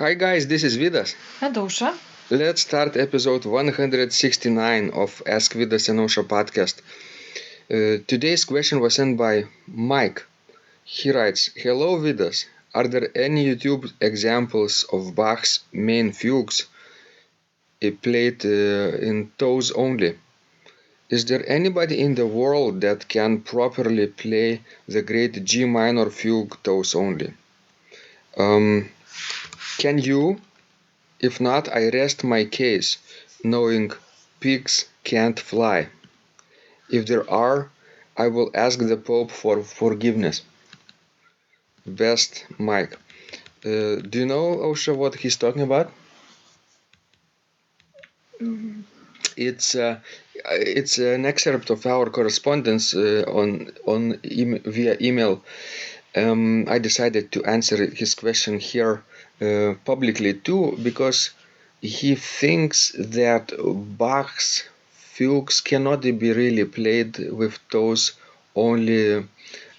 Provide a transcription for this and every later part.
Hi guys, this is Vidas. And Ausra. Let's start episode 169 of Ask Vidas and Ausra podcast. Today's question was sent by Mike. He writes, Hello Vidas, are there any YouTube examples of Bach's main fugues played in toes only? Is there anybody in the world that can properly play the great G minor fugue toes only? Can you? If not, I rest my case, knowing pigs can't fly. If there are, I will ask the Pope for forgiveness. Best, Mike. Do you know, Osha, what he's talking about? It's an excerpt of our correspondence via email. I decided to answer his question here publicly too, because he thinks that Bach's fugues cannot be really played with toes only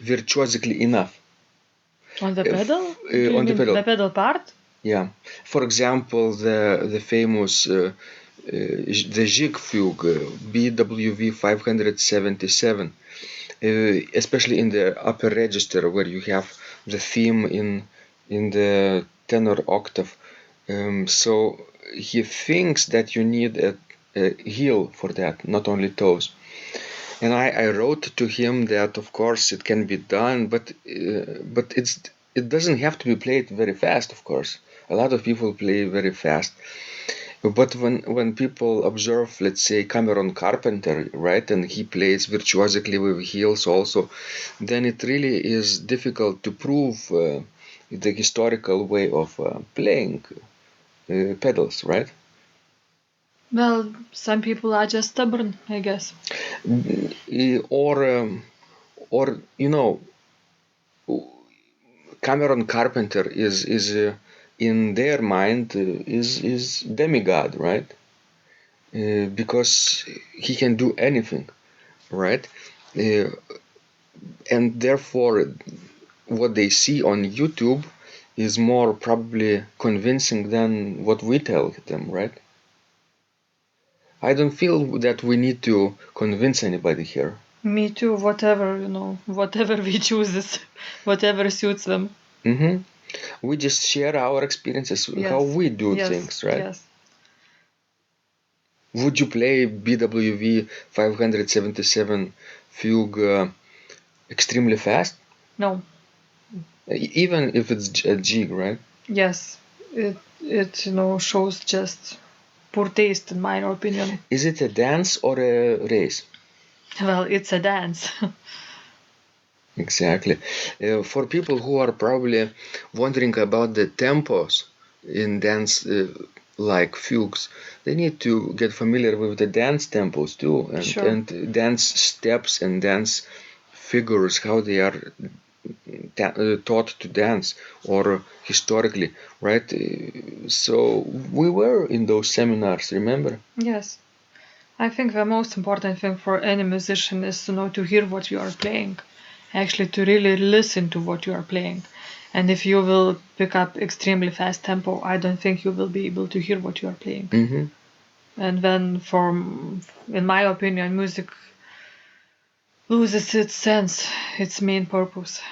virtuosically enough. On the pedal? On the pedal. The pedal part? Yeah. For example, the famous the Jig fugue, BWV 577. Especially in the upper register where you have the theme in the tenor octave. So he thinks that you need a heel for that, not only toes. And I wrote to him that of course it can be done, but it doesn't have to be played very fast. Of course, a lot of people play very fast. But when people observe, let's say, Cameron Carpenter, right, and he plays virtuosically with heels also, then it really is difficult to prove the historical way of playing pedals, right? Well, some people are just stubborn, I guess. Or you know, Cameron Carpenter is in their mind is demigod, right? Because he can do anything, right? And therefore, what they see on YouTube is more probably convincing than what we tell them, right? I don't feel that we need to convince anybody here. Me too, whatever we choose, whatever suits them. Mm-hmm. We just share our experiences, Yes. how we do Yes. things, right? Yes. Would you play BWV 577 fugue extremely fast? No. Even if it's a jig, right? Yes. It shows just poor taste, in my opinion. Is it a dance or a race? Well, it's a dance. Exactly. For people who are probably wondering about the tempos in dance like fugues, they need to get familiar with the dance tempos too, and, Sure. and dance steps and dance figures, how they are taught to dance or historically, right? So we were in those seminars, remember? Yes. I think the most important thing for any musician is to hear what you are playing. Actually, to really listen to what you are playing. And if you will pick up extremely fast tempo, I don't think you will be able to hear what you are playing. Mm-hmm. And then, in my opinion, music loses its sense, its main purpose.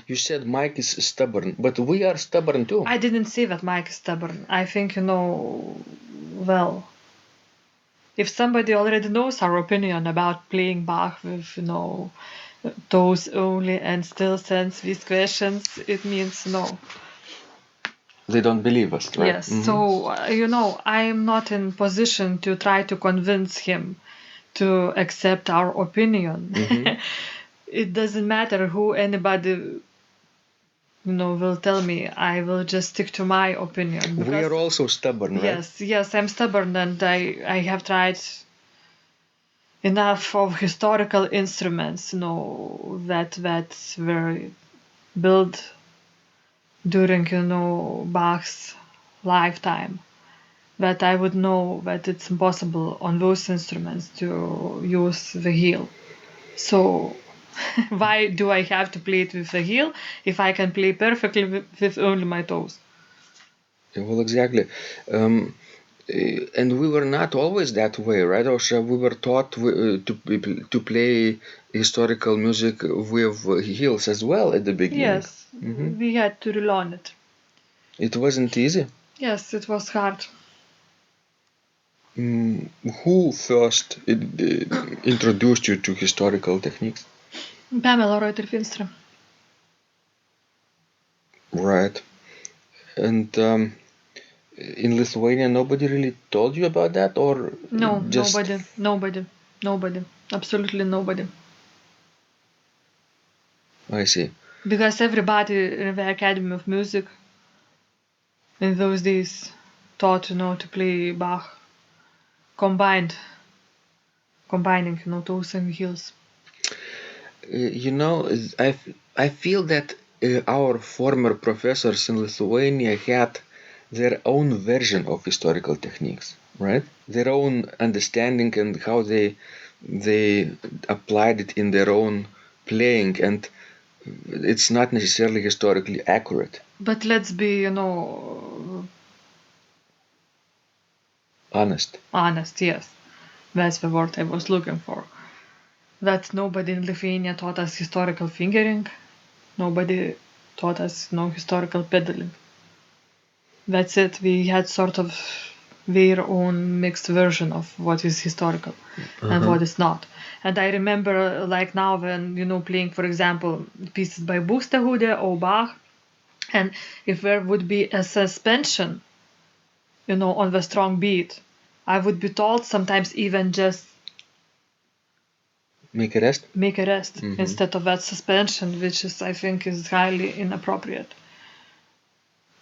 You said Mike is stubborn, but we are stubborn too. I didn't say that Mike is stubborn. I think, well, if somebody already knows our opinion about playing Bach with, toes only and still sends these questions, it means no. They don't believe us, right? Yes. Mm-hmm. So, I am not in position to try to convince him to accept our opinion. Mm-hmm. It doesn't matter who anybody will tell me. I will just stick to my opinion. We are also stubborn, right? Yes, I'm stubborn, and I have tried enough of historical instruments, that were built during, Bach's lifetime, that I would know that it's impossible on those instruments to use the heel. So why do I have to play it with the heel if I can play perfectly with only my toes? Well, exactly. Um, and we were not always that way, right, Osha? We were taught to play historical music with heels as well at the beginning. Yes, Hmm. we had to relearn it. It wasn't easy. Yes, it was hard. Mm, who first introduced you to historical techniques? Pamela Reuter-Finström. Right. And in Lithuania, nobody really told you about that, or No, just nobody, absolutely nobody. I see. Because everybody in the Academy of Music in those days taught, to play Bach, combining, toes and heels. You know, I feel that our former professors in Lithuania had their own version of historical techniques, right? Their own understanding and how they applied it in their own playing, and it's not necessarily historically accurate. But let's be, Honest. honest, yes. That's the word I was looking for. That nobody in Lithuania taught us historical fingering. Nobody taught us, historical pedaling. That's it. We had sort of their own mixed version of what is historical and what is not. And I remember, like now, when playing, for example, pieces by Buxtehude or Bach, and if there would be a suspension, on the strong beat, I would be told sometimes even just Make a rest. make a rest Mhm. instead of that suspension, which is, I think, is highly inappropriate.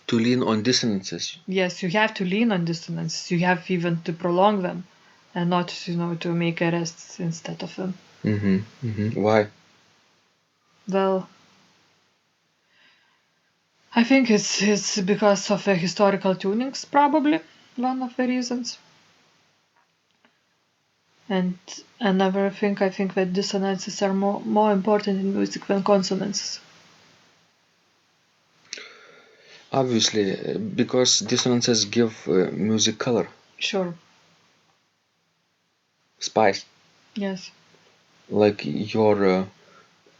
To lean on dissonances. Yes, you have to lean on dissonances. You have even to prolong them, and not, to make a rest instead of them. Why? Well, I think it's because of the historical tunings, probably one of the reasons. And another thing, I think that dissonances are more important in music than consonances. Obviously, because dissonances give music color, Sure. spice. Yes. Like your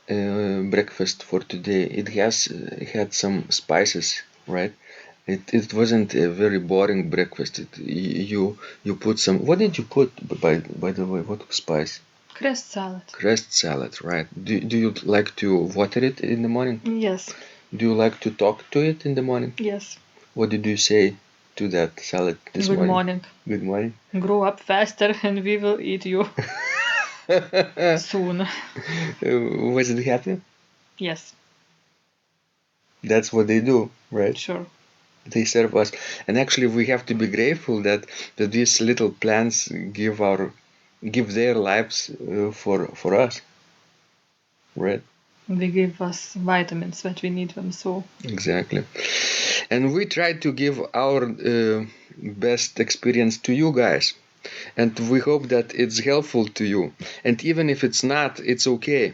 breakfast for today, it has had some spices, right? It wasn't a very boring breakfast. You put some. What did you put, by the way? What spice? Crest salad. Crest salad, right? Do you like to water it in the morning? Yes. Do you like to talk to it in the morning? Yes. What did you say to that salad this Good morning? morning. Good morning. Grow up faster and we will eat you soon. Was it happy? Yes. That's what they do, right? Sure. They serve us, and actually we have to be grateful that these little plants give their lives for us, right? They give us vitamins that we need them so. Exactly. And we try to give our best experience to you guys, and we hope that it's helpful to you. And even if it's not, it's okay,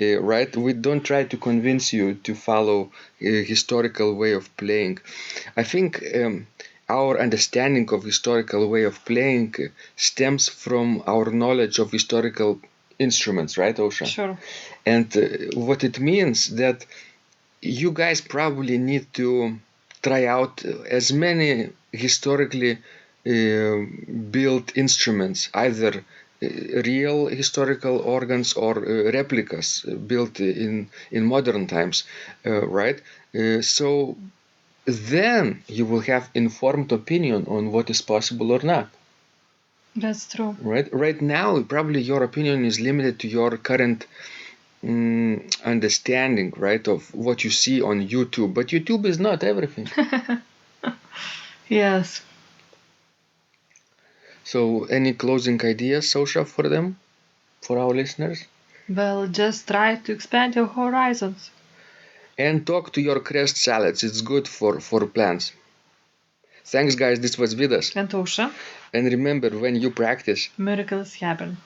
right? We don't try to convince you to follow a historical way of playing. I think our understanding of historical way of playing stems from our knowledge of historical instruments, right, Osha? Sure. And what it means that you guys probably need to try out as many historically built instruments, either real historical organs or replicas built in modern times, right? So then you will have informed opinion on what is possible or not. That's true. Right now, probably your opinion is limited to your current understanding, right, of what you see on YouTube. But YouTube is not everything. Yes. So, any closing ideas, Sosha, for them, for our listeners? Well, just try to expand your horizons. And talk to your crest salads. It's good for plants. Thanks, guys. This was Vidas. And Osha, And remember, when you practice, miracles happen.